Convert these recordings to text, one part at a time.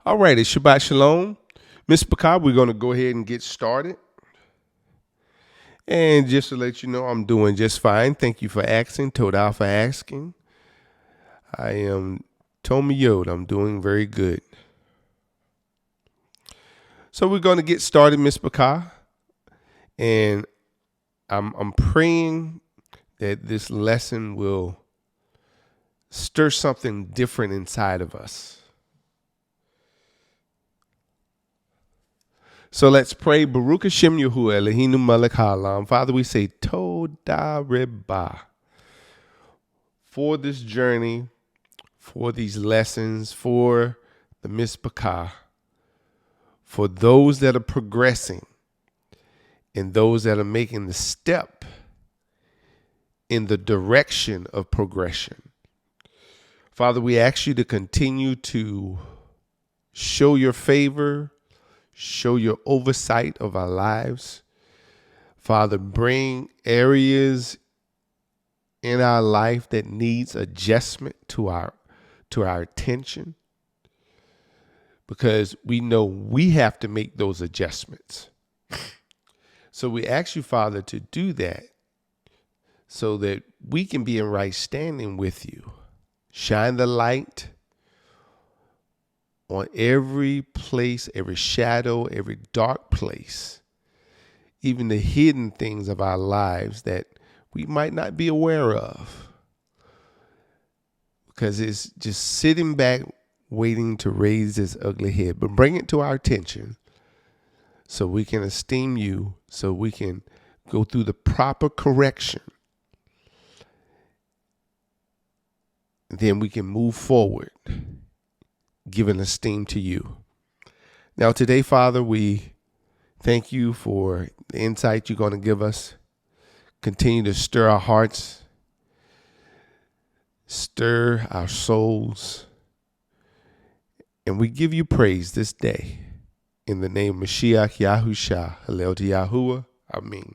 All right, it's Shabbat Shalom. Ms. Bakar, we're going to go ahead and get started. And just to let you know, I'm doing just fine. Thank you for asking. Todah for asking. I am Tomi Yod. I'm doing very good. So we're going to get started, Ms. Bakar. And I'm praying that this lesson will stir something different inside of us. So let's pray. Baruch Hashem Yehua Eloheinu Melech Haolam. Father, we say Todah Reba for this journey, for these lessons, for the Mizpachah, for those that are progressing and those that are making the step in the direction of progression. Father, we ask you to continue to show your favor, show your oversight of our lives. Father, bring areas in our life that needs adjustment to our attention, because we know we have to make those adjustments. So we ask you, Father, to do that so that we can be in right standing with you. Shine the light on every place, every shadow, every dark place, even the hidden things of our lives that we might not be aware of, because it's just sitting back waiting to raise its ugly head. But bring it to our attention so we can esteem you, so we can go through the proper correction. Then we can move forward, giving esteem to you. Now today, Father, we thank you for the insight you're going to give us. Continue to stir our hearts, stir our souls, and we give you praise this day. In the name of Mashiach Yahusha, Hallel to Yahuwah, Amen.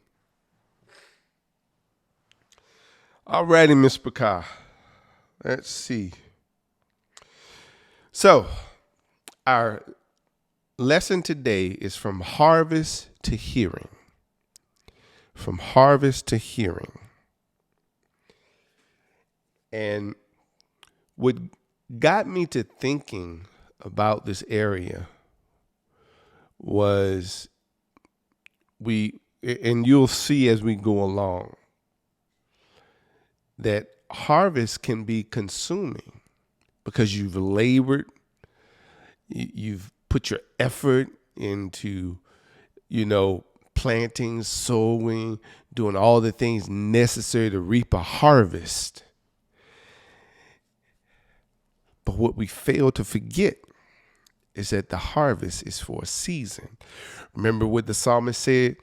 All righty, Ms. Bakar. Let's see. So, our lesson today is from harvest to hearing. From harvest to hearing. And what got me to thinking about this area was and you'll see as we go along, that harvest can be consuming because you've labored, you've put your effort into, planting, sowing, doing all the things necessary to reap a harvest. But what we fail to forget is that the harvest is for a season. Remember what the psalmist said?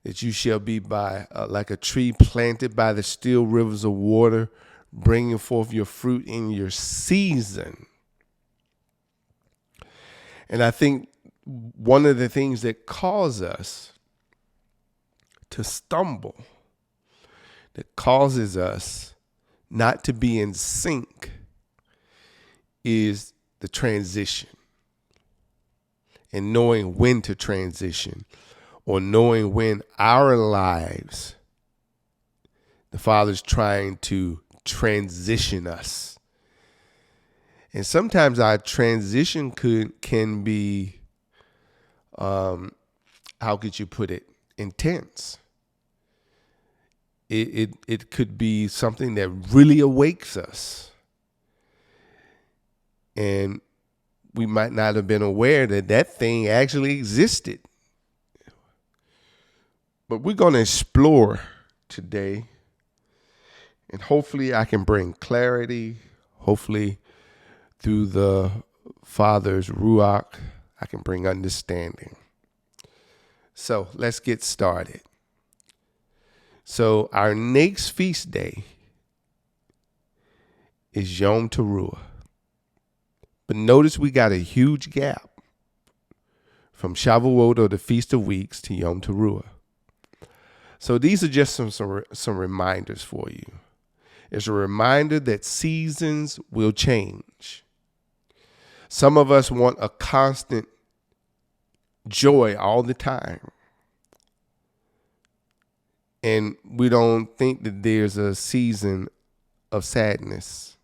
That you shall be like a tree planted by the still rivers of water, bringing forth your fruit in your season. And I think one of the things that cause us to stumble, that causes us not to be in sync, is the transition. And knowing when to transition, or knowing when our lives, the Father's trying to transition us. And sometimes our transition can be, how could you put it, intense. It could be something that really awakes us. And we might not have been aware that thing actually existed. But we're going to explore today, and hopefully I can bring clarity. Hopefully through the Father's Ruach, I can bring understanding. So let's get started. So our next feast day is Yom Teruah. But notice we got a huge gap from Shavuot, or the Feast of Weeks, to Yom Teruah. So these are just some reminders for you. It's a reminder that seasons will change. Some of us want a constant joy all the time. And we don't think that there's a season of sadness.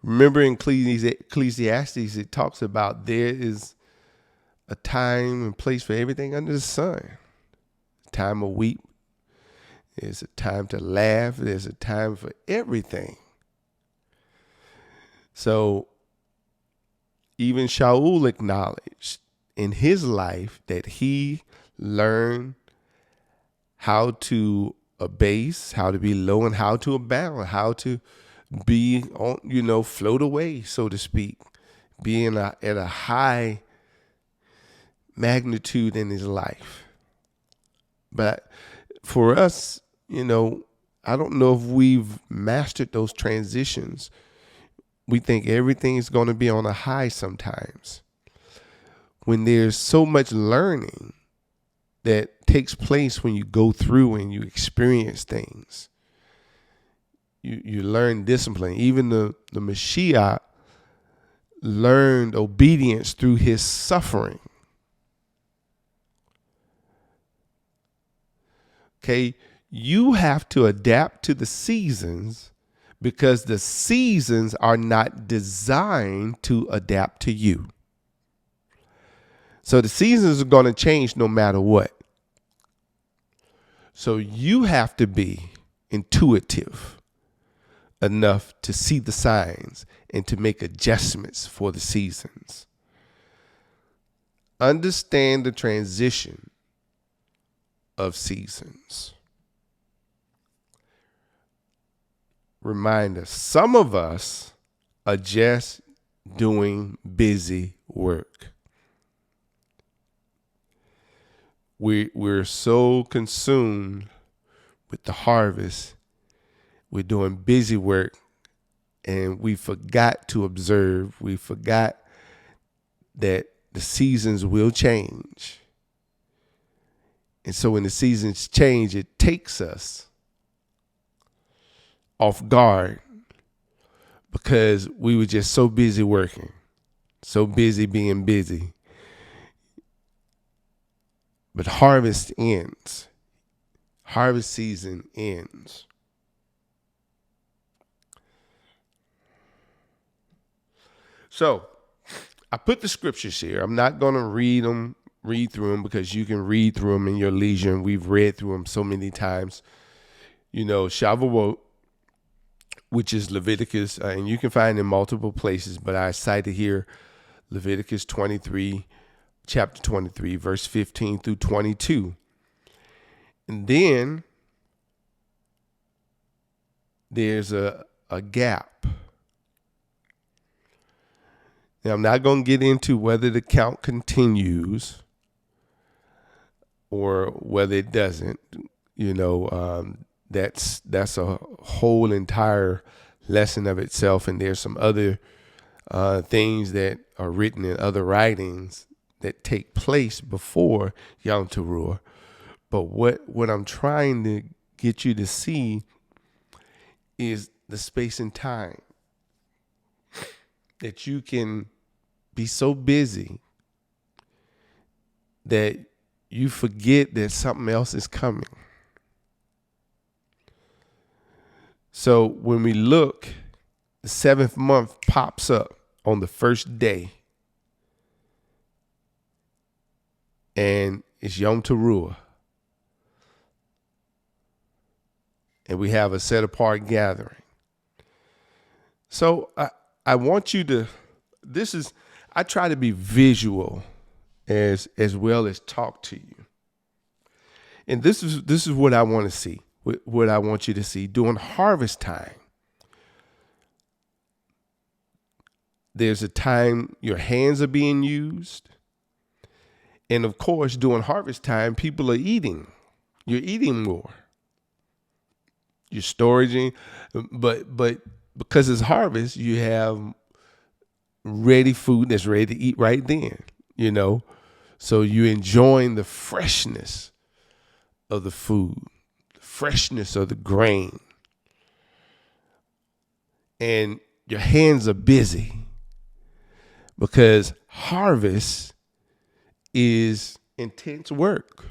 Remember in Ecclesiastes, it talks about there is a time and place for everything under the sun. A time of weep. There's a time to laugh. There's a time for everything. So even Shaul acknowledged in his life that he learned how to abase, how to be low, and how to abound, how to be on, float away, so to speak, being at a high magnitude in his life. But for us, I don't know if we've mastered those transitions. We think everything is going to be on a high sometimes, when there's so much learning that takes place when you go through and you experience things. You learn discipline. Even the Mashiach learned obedience through his suffering. Okay, you have to adapt to the seasons, because the seasons are not designed to adapt to you. So the seasons are going to change no matter what. So you have to be intuitive enough to see the signs and to make adjustments for the seasons. Understand the transition of seasons. Reminder, some of us are just doing busy work. We're so consumed with the harvest. We're doing busy work, and we forgot to observe. We forgot that the seasons will change. And so when the seasons change, it takes us off guard, because we were just so busy working, so busy being busy. But harvest ends. Harvest season ends. So I put the scriptures here. I'm not going to read through them, because you can read through them in your leisure, and we've read through them so many times. Shavuot, which is Leviticus, and you can find in multiple places, but I cited here Leviticus 23, chapter 23, verse 15 through 22. And then there's a gap. Now, I'm not going to get into whether the count continues or whether it doesn't. That's a whole entire lesson of itself. And there's some other things that are written in other writings that take place before Yom Teruah. But what I'm trying to get you to see is the space and time, that you can be so busy that you forget that something else is coming. So when we look, the 7th month pops up on the first day, and it's Yom Teruah. And we have a set apart gathering. So I want you to, I try to be visual as well as talk to you. And this is what I want to see, what I want you to see. During harvest time, there's a time your hands are being used. And of course, during harvest time, people are eating. You're eating more. You're storaging, but because it's harvest, you have ready food that's ready to eat right then, So you're enjoying the freshness of the food, the freshness of the grain. And your hands are busy. because harvest is intense work.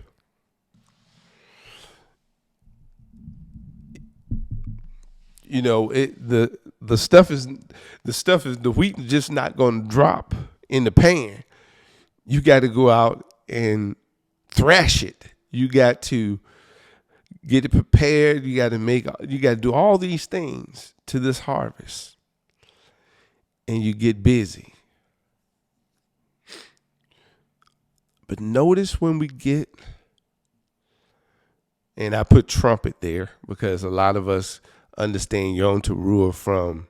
You know, the stuff is the wheat is just not going to drop in the pan. You got to go out and thrash it. You got to get it prepared. You got to do all these things to this harvest, and you get busy. But notice when we get, and I put trumpet there because a lot of us understand Yom Teruah from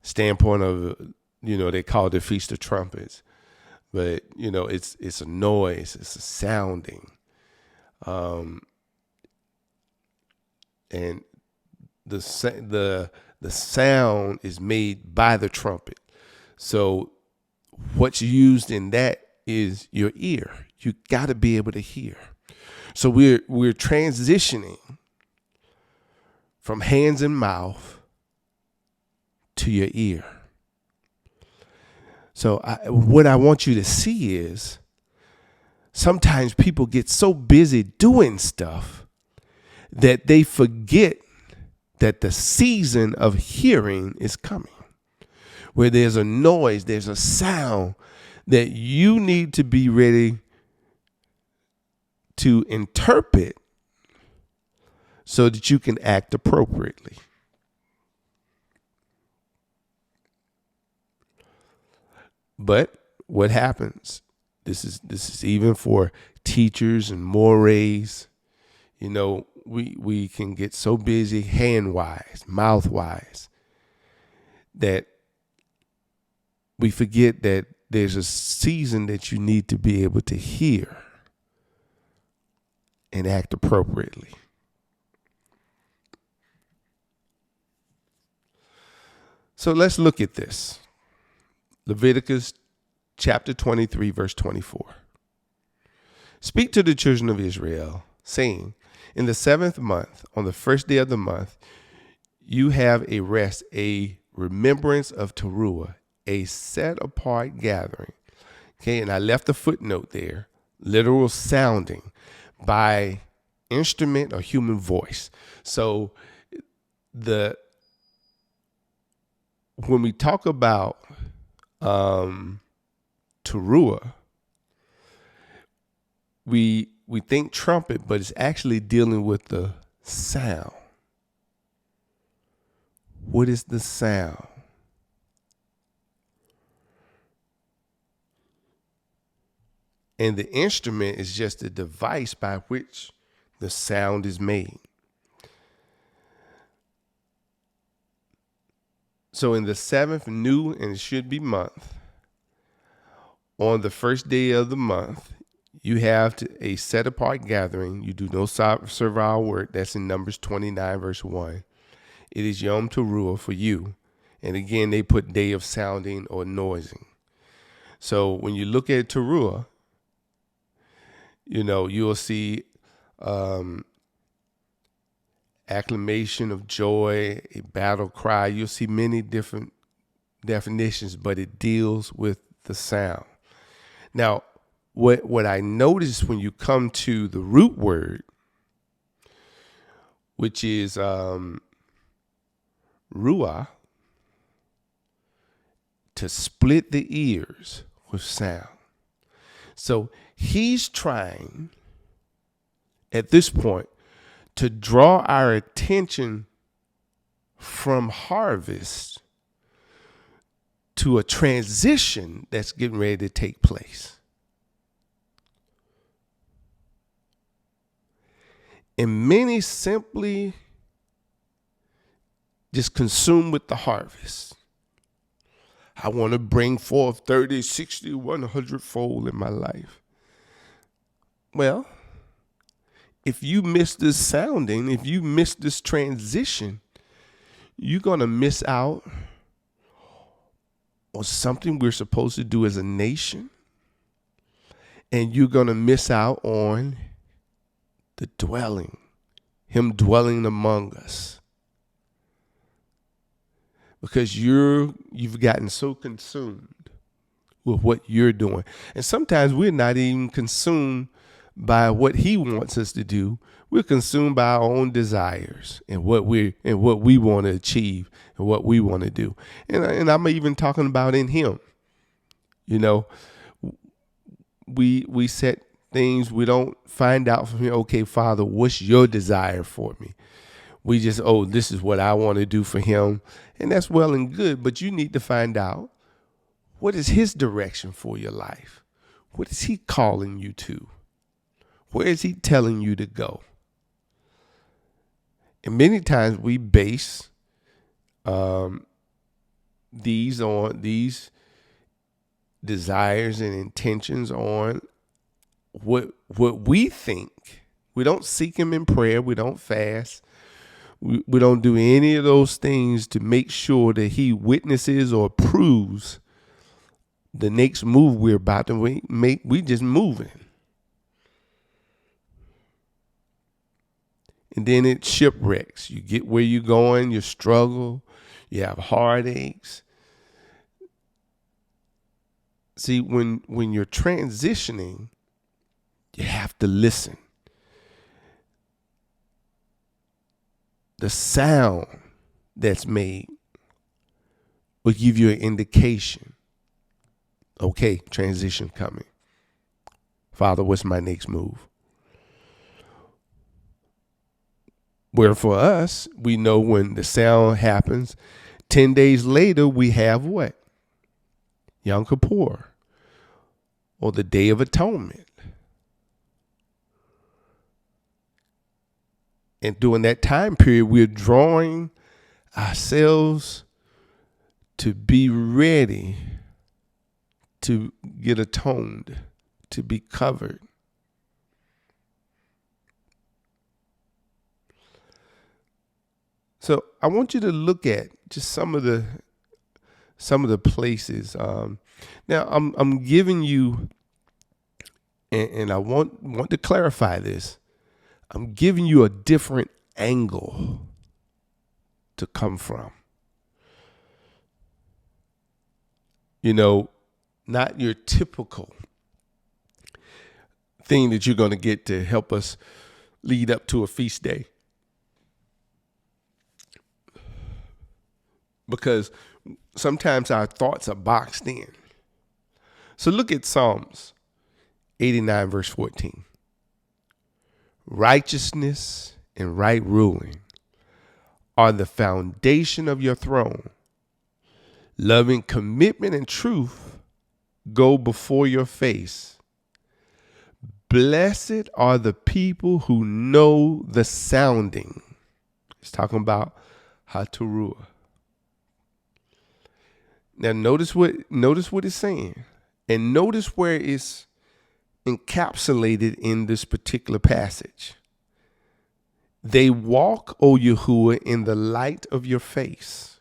standpoint of, they call it the Feast of Trumpets, but it's a noise, it's a sounding, and the sound is made by the trumpet. So what's used in that is your ear. You got to be able to hear. So we're transitioning from hands and mouth to your ear. So what I want you to see is sometimes people get so busy doing stuff that they forget that the season of hearing is coming, where there's a noise, there's a sound that you need to be ready to interpret so that you can act appropriately. But what happens? This is even for teachers and mores. We can get so busy hand-wise, mouth-wise, that we forget that there's a season that you need to be able to hear and act appropriately. So let's look at this. Leviticus chapter 23, verse 24. Speak to the children of Israel, saying, in the 7th month, on the first day of the month, you have a rest, a remembrance of teru'ah, a set apart gathering. Okay, and I left a footnote there, literal sounding by instrument or human voice. So when we talk about teru'ah, we think trumpet, but it's actually dealing with the sound. What is the sound? And the instrument is just a device by which the sound is made. So in the 7th new, and it should be month, on the first day of the month, you have a set apart gathering. You do no servile work. That's in Numbers 29, verse 1. It is Yom Teruah for you. And again, they put day of sounding or noising. So when you look at teru'ah, you'll see acclamation of joy, a battle cry. You'll see many different definitions, but it deals with the sound. Now, what I noticed when you come to the root word, which is ruah, to split the ears with sound. So he's trying, at this point, to draw our attention from harvest to a transition that's getting ready to take place. And many simply just consume with the harvest. I want to bring forth 30, 60, 100 fold in my life. Well, if you miss this sounding, if you miss this transition, you're going to miss out on something we're supposed to do as a nation. And you're going to miss out on the dwelling, him dwelling among us. Because you've gotten so consumed with what you're doing. And sometimes we're not even consumed by what he wants us to do. We're consumed by our own desires and what we want to achieve and what we want to do. And I'm even talking about in him. You know, we set things, we don't find out from him, okay, Father, what's your desire for me? We just, this is what I want to do for him. And that's well and good, but you need to find out, what is his direction for your life? What is he calling you to? Where is he telling you to go? And many times we base these desires and intentions on what we think. We don't seek him in prayer. We don't fast. We don't do any of those things to make sure that he witnesses or approves the next move we're about to make. We just moving. And then it shipwrecks. You get where you're going, you struggle, you have heartaches. See, when you're transitioning, you have to listen. The sound that's made will give you an indication. Okay, transition coming. Father, what's my next move? Where for us, we know when the sound happens, 10 days later, we have what? Yom Kippur, or the Day of Atonement. And during that time period, we're drawing ourselves to be ready to get atoned, to be covered. So I want you to look at just some of the places. Now I'm giving you, and I want to clarify this. I'm giving you a different angle to come from. You know, not your typical thing that you're going to get to help us lead up to a feast day. Because sometimes our thoughts are boxed in. So look at Psalms 89, verse 14. Righteousness and right ruling are the foundation of your throne. Loving commitment and truth go before your face. Blessed are the people who know the sounding. It's talking about teru'ah. Now notice what it's saying, and notice where it's encapsulated in this particular passage. They walk, O Yahweh, in the light of your face.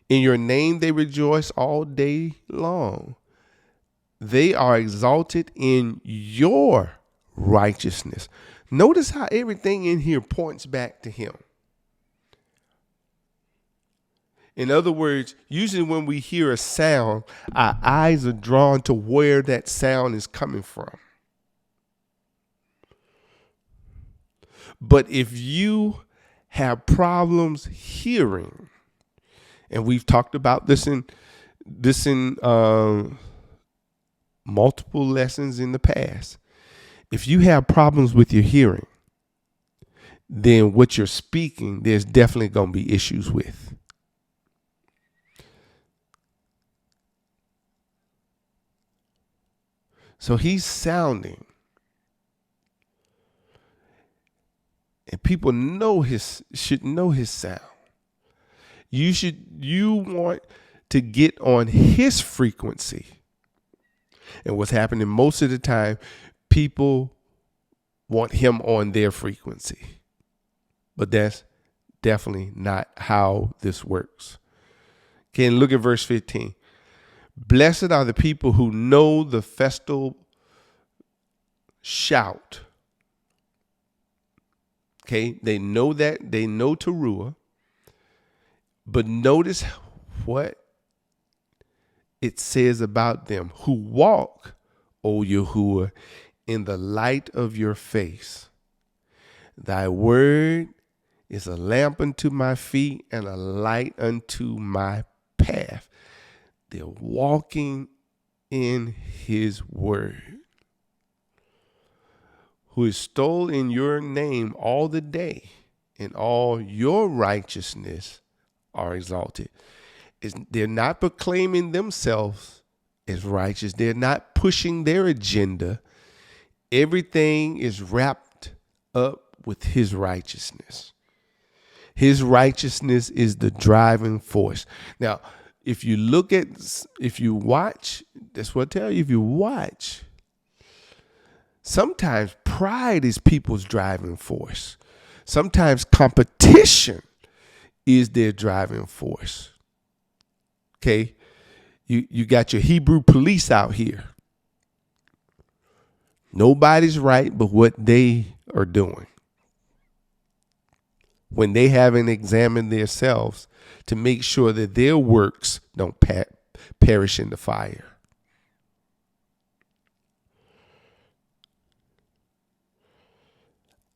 In your name they rejoice all day long. They are exalted in your righteousness. Notice how everything in here points back to him. In other words, usually when we hear a sound, our eyes are drawn to where that sound is coming from. But if you have problems hearing, and we've talked about this in multiple lessons in the past, if you have problems with your hearing, then what you're speaking, there's definitely going to be issues with. So he's sounding. And people should know his sound. You want to get on his frequency. And what's happening most of the time, people want him on their frequency. But that's definitely not how this works. Okay, and look at verse 15. Blessed are the people who know the festal shout. Okay, they know teru'ah, but notice what it says about them who walk, O Yahuwah, in the light of your face. Thy word is a lamp unto my feet and a light unto my path. They're walking in his word. Who is stole in your name all the day, and all your righteousness are exalted. They're not proclaiming themselves as righteous. They're not pushing their agenda. Everything is wrapped up with his righteousness. His righteousness is the driving force. Now, if you watch, that's what I tell you, if you watch, sometimes pride is people's driving force. Sometimes competition is their driving force. Okay? You got your Hebrew police out here. Nobody's right but what they are doing. When they haven't examined themselves to make sure that their works don't perish in the fire.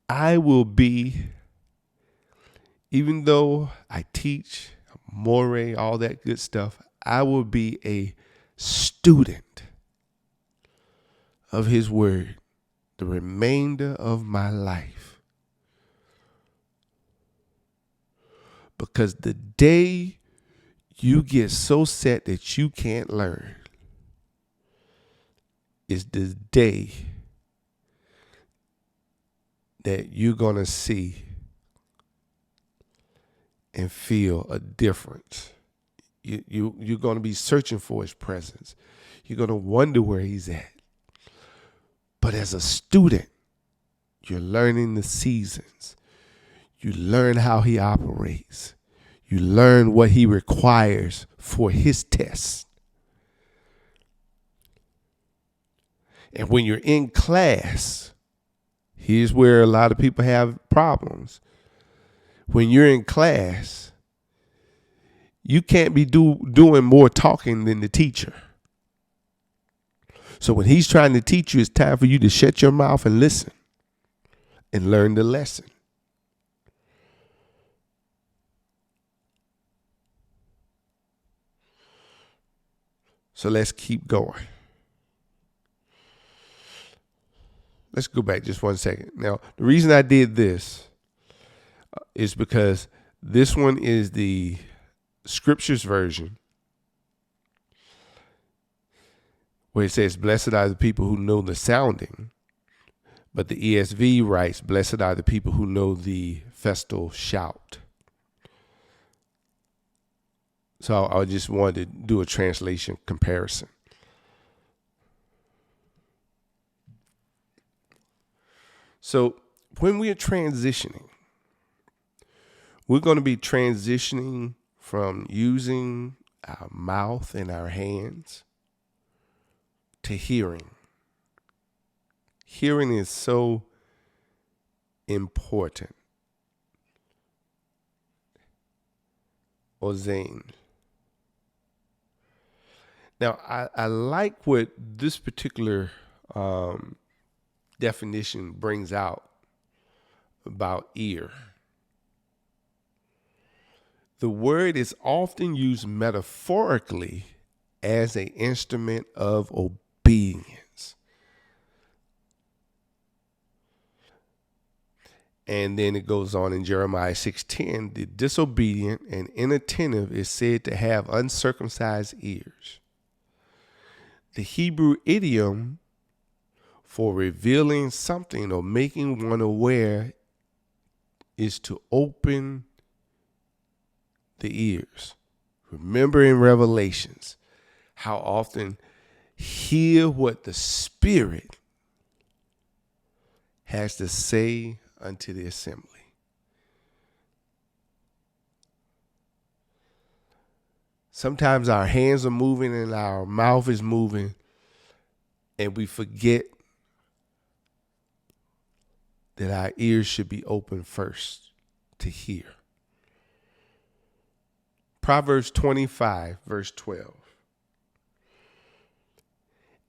I will be, even though I teach, more, all that good stuff, I will be a student of his word the remainder of my life. Because the day you get so set that you can't learn is the day that you're going to see and feel a difference. You're going to be searching for his presence. You're going to wonder where he's at. But as a student, you're learning the seasons. You learn how he operates. You learn what he requires for his tests. And when you're in class, here's where a lot of people have problems. When you're in class, you can't be doing more talking than the teacher. So when he's trying to teach you, it's time for you to shut your mouth and listen and learn the lesson. So let's keep going. Let's go back just 1 second. Now, the reason I did this is because this one is the scriptures version where it says, blessed are the people who know the sounding. But the ESV writes, blessed are the people who know the festal shout. So I just wanted to do a translation comparison. So when we are transitioning, we're going to be transitioning from using our mouth and our hands to hearing. Hearing is so important. Ozain. Now, I like what this particular definition brings out about ear. The word is often used metaphorically as an instrument of obedience. And then it goes on in Jeremiah 6:10, the disobedient and inattentive is said to have uncircumcised ears. The Hebrew idiom for revealing something or making one aware is to open the ears. Remember in Revelations how often hear what the Spirit has to say unto the assembly. Sometimes our hands are moving and our mouth is moving, and we forget that our ears should be open first to hear. Proverbs 25, verse 12.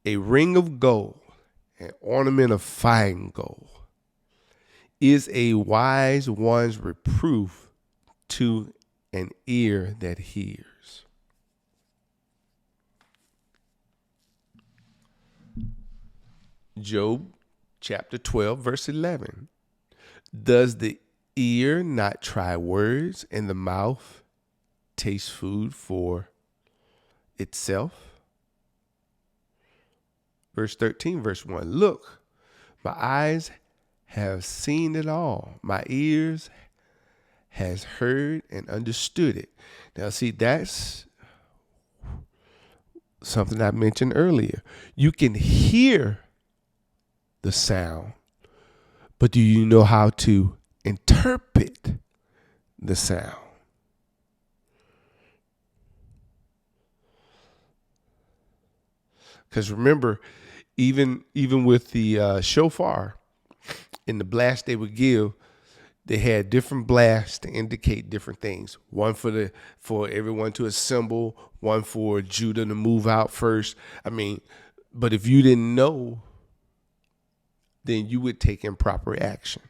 a ring of gold, an ornament of fine gold, is a wise one's reproof to an ear that hears. Job chapter 12, verse 11. Does the ear not try words, and the mouth taste food for itself? Verse 13, verse 1. Look, my eyes have seen it all. My ears has heard and understood it. Now, see, that's something I mentioned earlier. You can hear the sound, but do you know how to interpret the sound? Because remember, even with the shofar in the blast they would give, they had different blasts to indicate different things. One for everyone to assemble, one for Judah to move out first. I mean, but if you didn't know, then you would take improper action.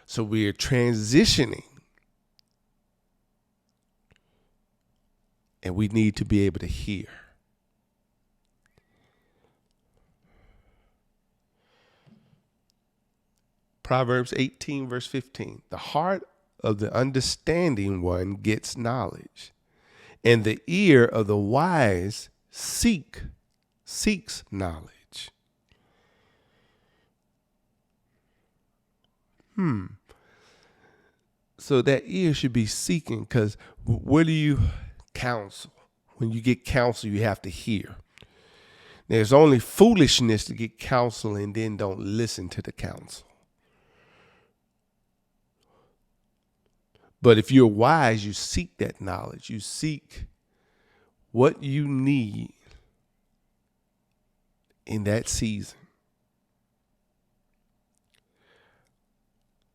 So we're transitioning, and we need to be able to hear. Proverbs 18, verse 15. The heart of the understanding one gets knowledge, and the ear of the wise seeks knowledge. So that ear should be seeking, because what do you counsel? When you get counsel, you have to hear. There's only foolishness to get counsel and then don't listen to the counsel. But if you're wise, you seek that knowledge. You seek what you need in that season.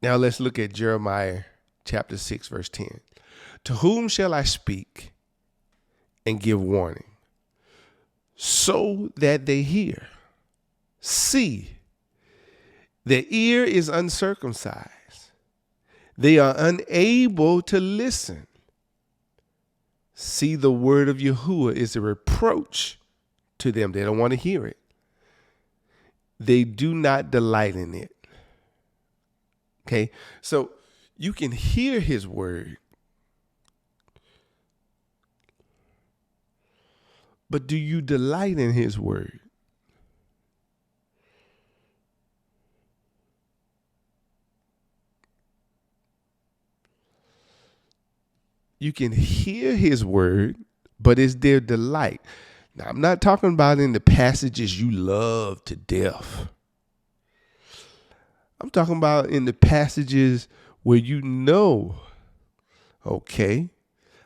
Now let's look at Jeremiah chapter 6, verse 10. To whom shall I speak and give warning, so that they hear? See, their ear is uncircumcised. They are unable to listen. See, the word of Yehua is a reproach to them. They don't want to hear it. They do not delight in it. Okay, so you can hear his word, but do you delight in his word? You can hear his word, but is there delight? Now, I'm not talking about in the passages you love to death. I'm talking about in the passages where you know, okay,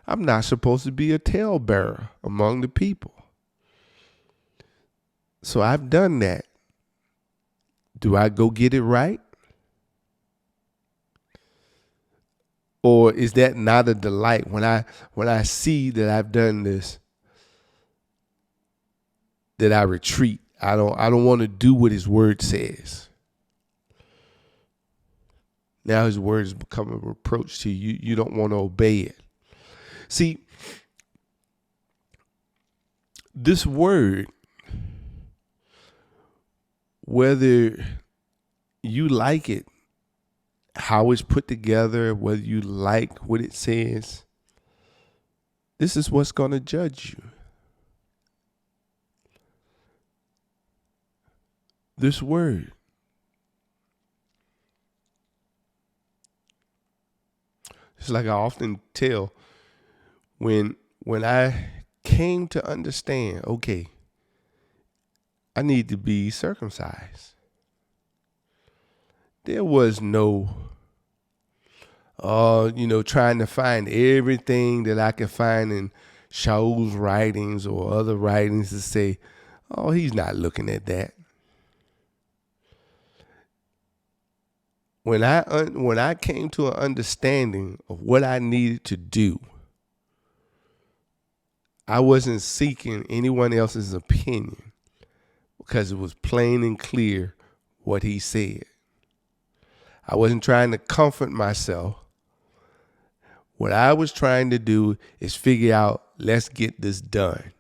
I'm not supposed to be a talebearer among the people. So I've done that. Do I go get it right? Or is that not a delight when I see that I've done this, that I retreat? I don't want to do what his word says. Now his word has become a reproach to you. You don't want to obey it. See, this word, whether you like it, how it's put together, whether you like what it says, this is what's going to judge you. This word. It's like I often tell, when I came to understand, okay, I need to be circumcised. There was no, trying to find everything that I could find in Shaul's writings or other writings to say, oh, he's not looking at that. When I came to an understanding of what I needed to do, I wasn't seeking anyone else's opinion because it was plain and clear what he said. I wasn't trying to comfort myself. What I was trying to do is figure out, let's get this done.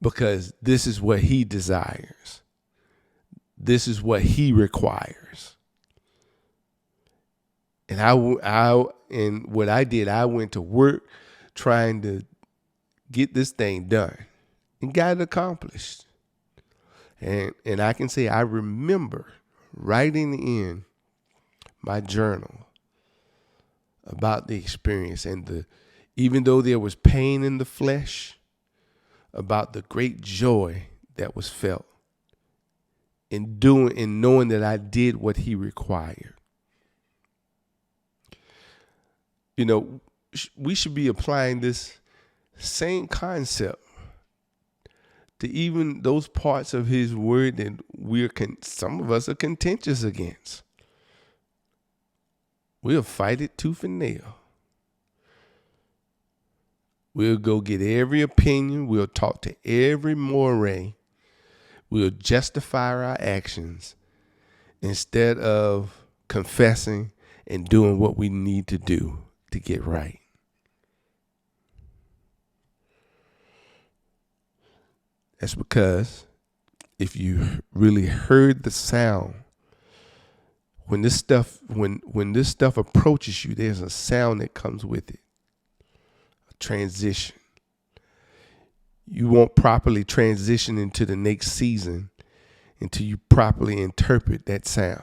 Because this is what he desires. This is what he requires. And what I did, I went to work trying to get this thing done and got it accomplished. And I can say I remember writing in my journal about the experience and even though there was pain in the flesh, about the great joy that was felt in knowing that I did what he required. You know, we should be applying this same concept to even those parts of his word that some of us are contentious against. We'll fight it tooth and nail. We'll go get every opinion. We'll talk to every moray. We'll justify our actions instead of confessing and doing what we need to do to get right. That's because if you really heard the sound, when this stuff approaches you, there's a sound that comes with it. Transition. You won't properly transition into the next season until you properly interpret that sound.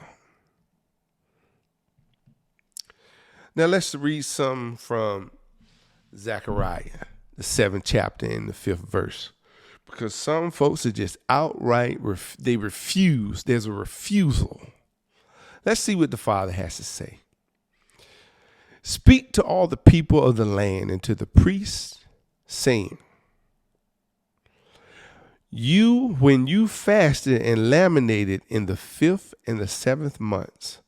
Now let's read some from Zechariah, the 7th chapter and the 5th verse. Because some folks are just outright, they refuse. There's a refusal. Let's see what the Father has to say. Speak to all the people of the land and to the priests, saying, when you fasted and laminated in the 5th and the 7th months,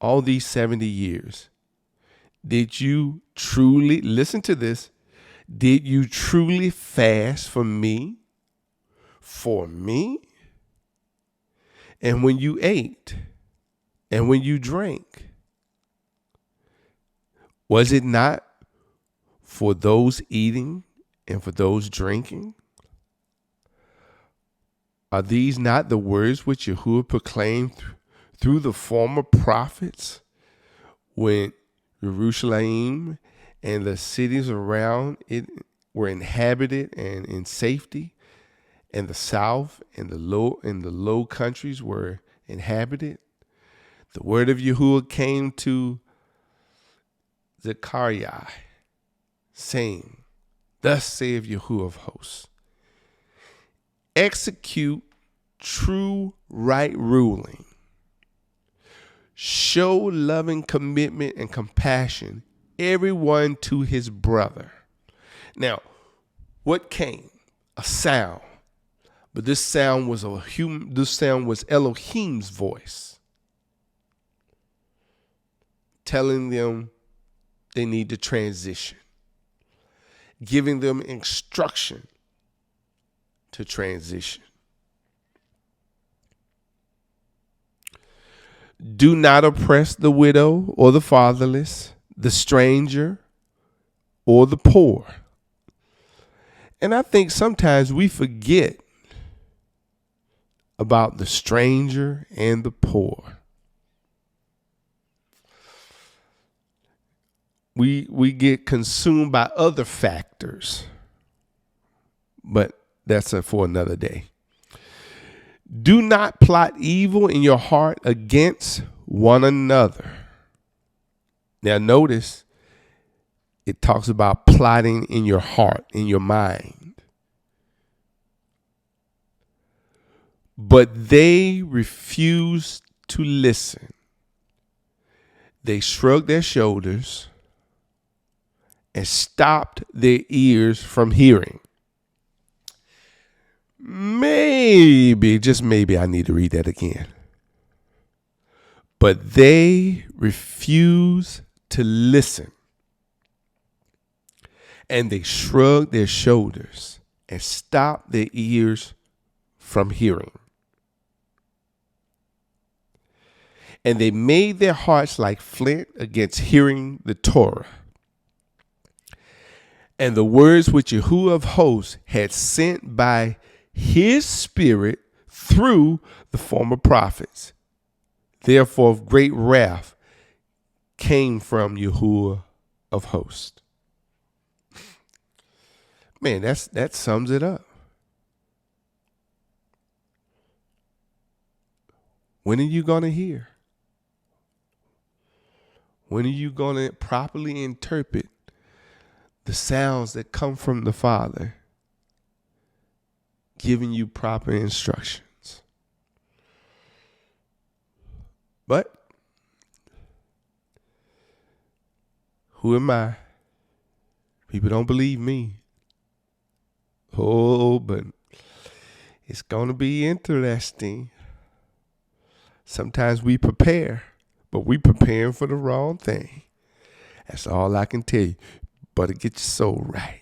all these 70 years, did you truly, listen to this, did you truly fast for me? For me? And when you ate and when you drank, was it not for those eating and for those drinking? Are these not the words which Yehua proclaimed through the former prophets when Jerusalem and the cities around it were inhabited and in safety, and the south and the low countries were inhabited? The word of Yehua came to Zechariah, saying, thus saith Yehua of hosts, execute true right ruling, show loving commitment and compassion, everyone to his brother. Now, what came? A sound. But this sound was Elohim's voice telling them they need to transition, giving them instruction to transition. Do not oppress the widow or the fatherless, the stranger or the poor. And I think sometimes we forget about the stranger and the poor. We get consumed by other factors, but that's for another day. Do not plot evil in your heart against one another. Now notice it talks about plotting in your heart, in your mind. But they refused to listen. They shrugged their shoulders and stopped their ears from hearing. Maybe, just maybe, I need to read that again. But they refuse to listen And they shrugged their shoulders and stopped their ears from hearing. And they made their hearts like flint against hearing the Torah. And the words which Yehua of hosts had sent by his spirit through the former prophets. Therefore, great wrath came from Yehua of hosts. Man, that sums it up. When are you going to hear? When are you going to properly interpret the sounds that come from the Father giving you proper instructions? But who am I? People don't believe me. Oh, but it's going to be interesting. Sometimes we prepare, but we preparing for the wrong thing. That's all I can tell you. Better get your soul right.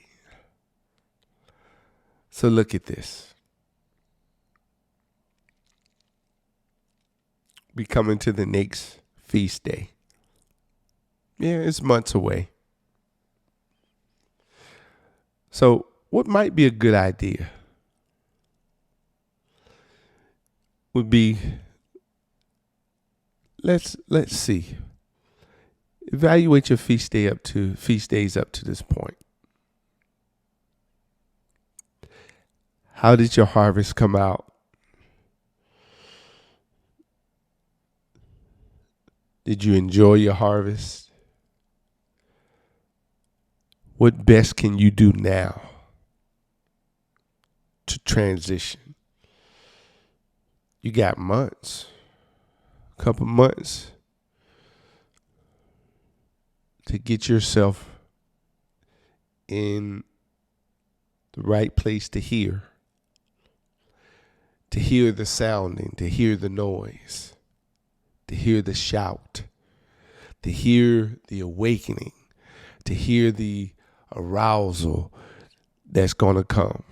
So look at this. We coming to the next feast day. Yeah, it's months away. So what might be a good idea would be, let's see. Evaluate your feast days up to this point. How did your harvest come out? Did you enjoy your harvest? What best can you do now to transition? You got months, a couple months to get yourself in the right place to hear the sounding, to hear the noise, to hear the shout, to hear the awakening, to hear the arousal that's going to come.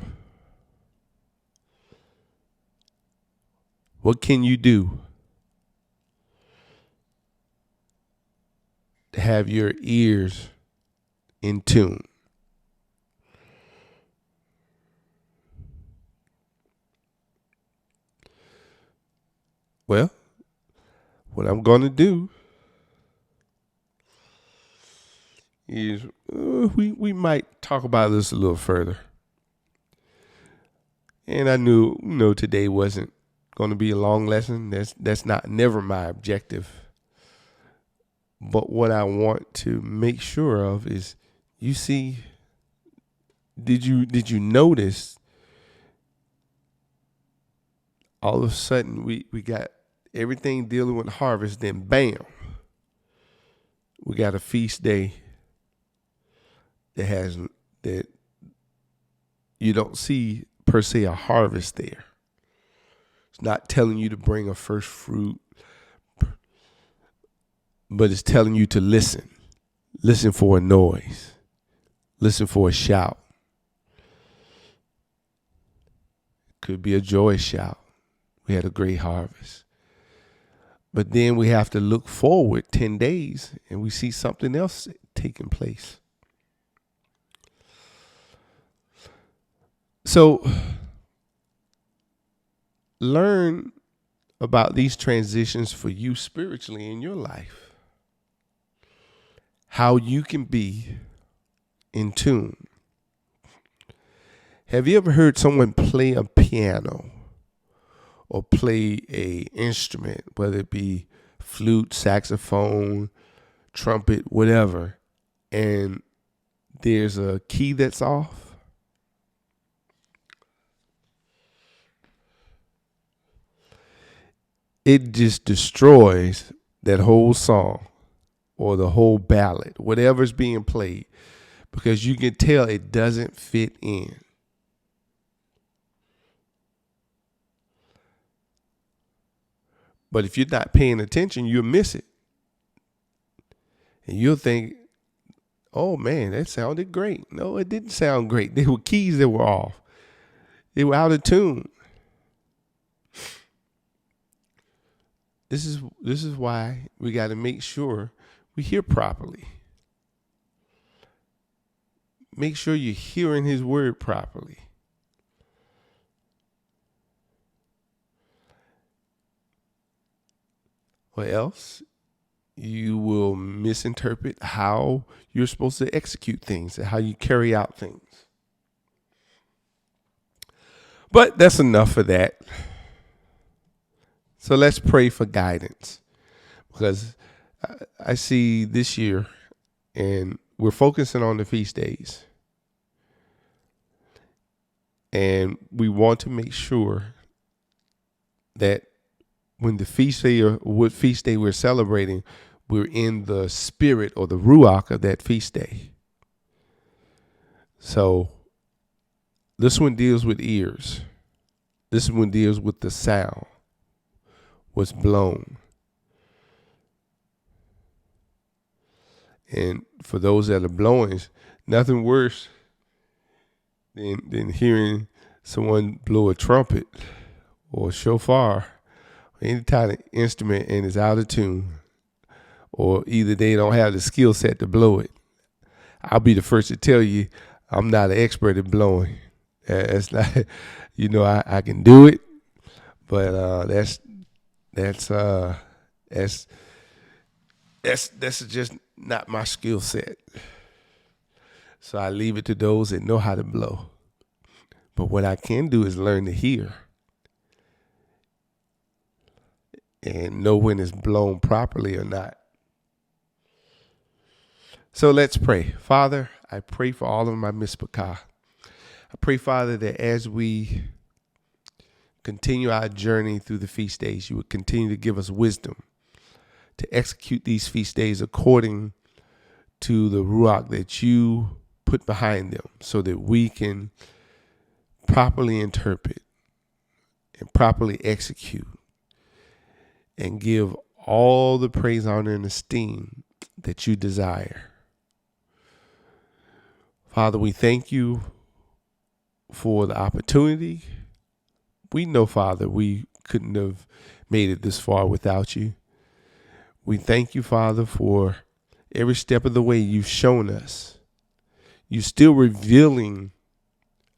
What can you do to have your ears in tune? Well, what I'm going to do is we might talk about this a little further. And I knew, today wasn't going to be a long lesson. That's never my objective. But what I want to make sure of is, you see, did you notice all of a sudden we got everything dealing with harvest, then bam, we got a feast day that you don't see per se a harvest there. It's not telling you to bring a first fruit, but it's telling you to listen. Listen for a noise. Listen for a shout. Could be a joy shout. We had a great harvest. But then we have to look forward 10 days and we see something else taking place. So learn about these transitions for you spiritually in your life. How you can be in tune. Have you ever heard someone play a piano or play a instrument, whether it be flute, saxophone, trumpet, whatever, and there's a key that's off? It just destroys that whole song or the whole ballad, whatever's being played, because you can tell it doesn't fit in. But if you're not paying attention, you'll miss it. And you'll think, Oh man, that sounded great. No, it didn't sound great. They were keys that were off. They were out of tune. This is why we got to make sure we hear properly. Make sure you're hearing his word properly. Or else you will misinterpret how you're supposed to execute things and how you carry out things. But that's enough of that. So let's pray for guidance, because I see this year, and we're focusing on the feast days, and we want to make sure that when the feast day or what feast day we're celebrating, we're in the spirit or the ruach of that feast day. So this one deals with ears. This one deals with the sound, what's blown. And for those that are blowing, nothing worse than hearing someone blow a trumpet or a shofar, any kind of instrument, and it's out of tune, or either they don't have the skill set to blow it. I'll be the first to tell you, I'm not an expert at blowing. It's not, I can do it, but that's just not my skill set. So I leave it to those that know how to blow. But what I can do is learn to hear and know when it's blown properly or not. So let's pray. Father, I pray for all of my mispakah. I pray, Father, that as we continue our journey through the feast days, you would continue to give us wisdom to execute these feast days according to the ruach that you put behind them, so that we can properly interpret and properly execute and give all the praise, honor, and esteem that you desire. Father, we thank you for the opportunity. We know, Father, we couldn't have made it this far without you. We thank you, Father, for every step of the way you've shown us. You're still revealing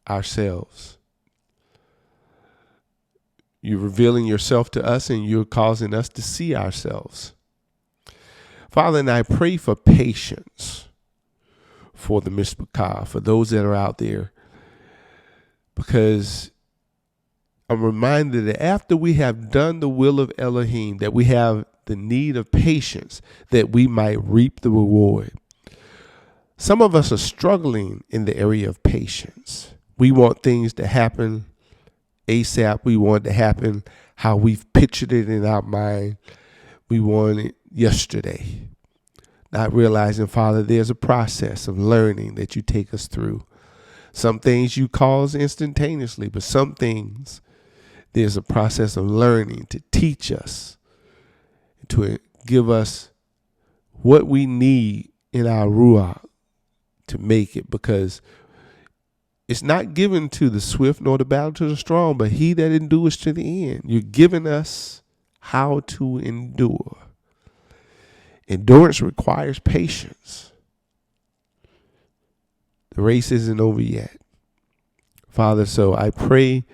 ourselves. You're revealing yourself to us, and you're causing us to see ourselves. Father, and I pray for patience for the mispakah, for those that are out there, because I'm reminded that after we have done the will of Elohim, that we have the need of patience, that we might reap the reward. Some of us are struggling in the area of patience. We want things to happen ASAP. We want it to happen how we've pictured it in our mind. We want it yesterday. Not realizing, Father, there's a process of learning that you take us through. Some things you cause instantaneously, but some things there's a process of learning to teach us, to give us what we need in our ruach to make it, because it's not given to the swift nor the battle to the strong, but he that endures to the end. You're giving us how to endure. Endurance requires patience. The race isn't over yet, Father. So I pray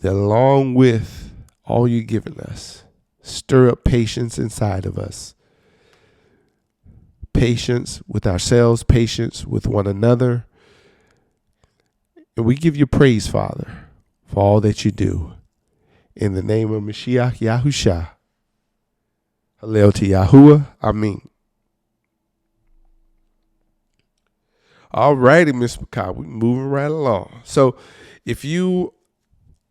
that along with all you're giving us, stir up patience inside of us. Patience with ourselves, patience with one another. And we give you praise, Father, for all that you do. In the name of Mashiach Yahusha. Hallel to Yahuwah. Amen. All righty, Miss McCall, we're moving right along. So if you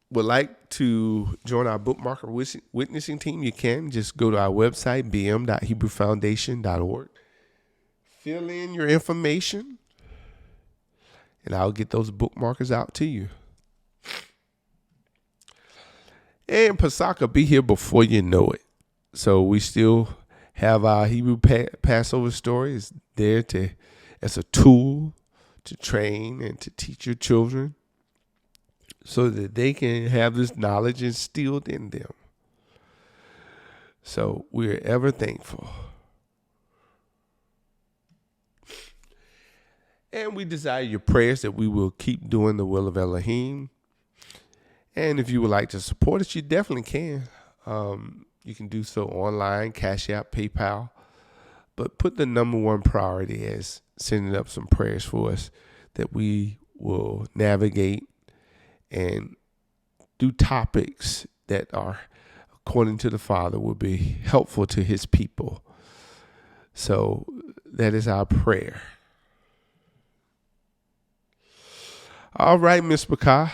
would like to join our bookmarker witnessing team, you can just go to our website, bm.hebrewfoundation.org. Fill in your information, and I'll get those bookmarkers out to you. And Pesach will be here before you know it. So we still have our Hebrew Passover stories there to as a tool to train and to teach your children so that they can have this knowledge instilled in them. So we're ever thankful. And we desire your prayers that we will keep doing the will of Elohim. And if you would like to support us, you definitely can. You can do so online, Cash App, PayPal. But put the number one priority as sending up some prayers for us that we will navigate and do topics that are, according to the Father, will be helpful to his people. So that is our prayer. All right, Miss Bakah.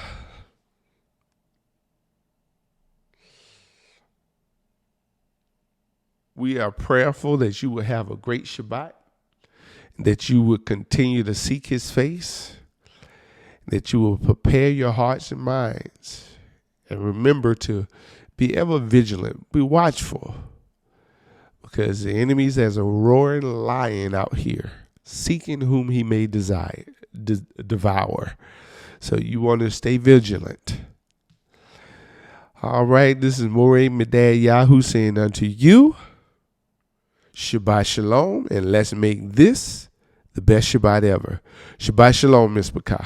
We are prayerful that you will have a great Shabbat, that you will continue to seek his face, that you will prepare your hearts and minds, and remember to be ever vigilant, be watchful, because the enemy is as a roaring lion out here, seeking whom he may devour. So you want to stay vigilant. All right, this is Moreh Medad Yahoo saying unto you, Shabbat Shalom, and let's make this the best Shabbat ever. Shabbat Shalom, Miss Bakah.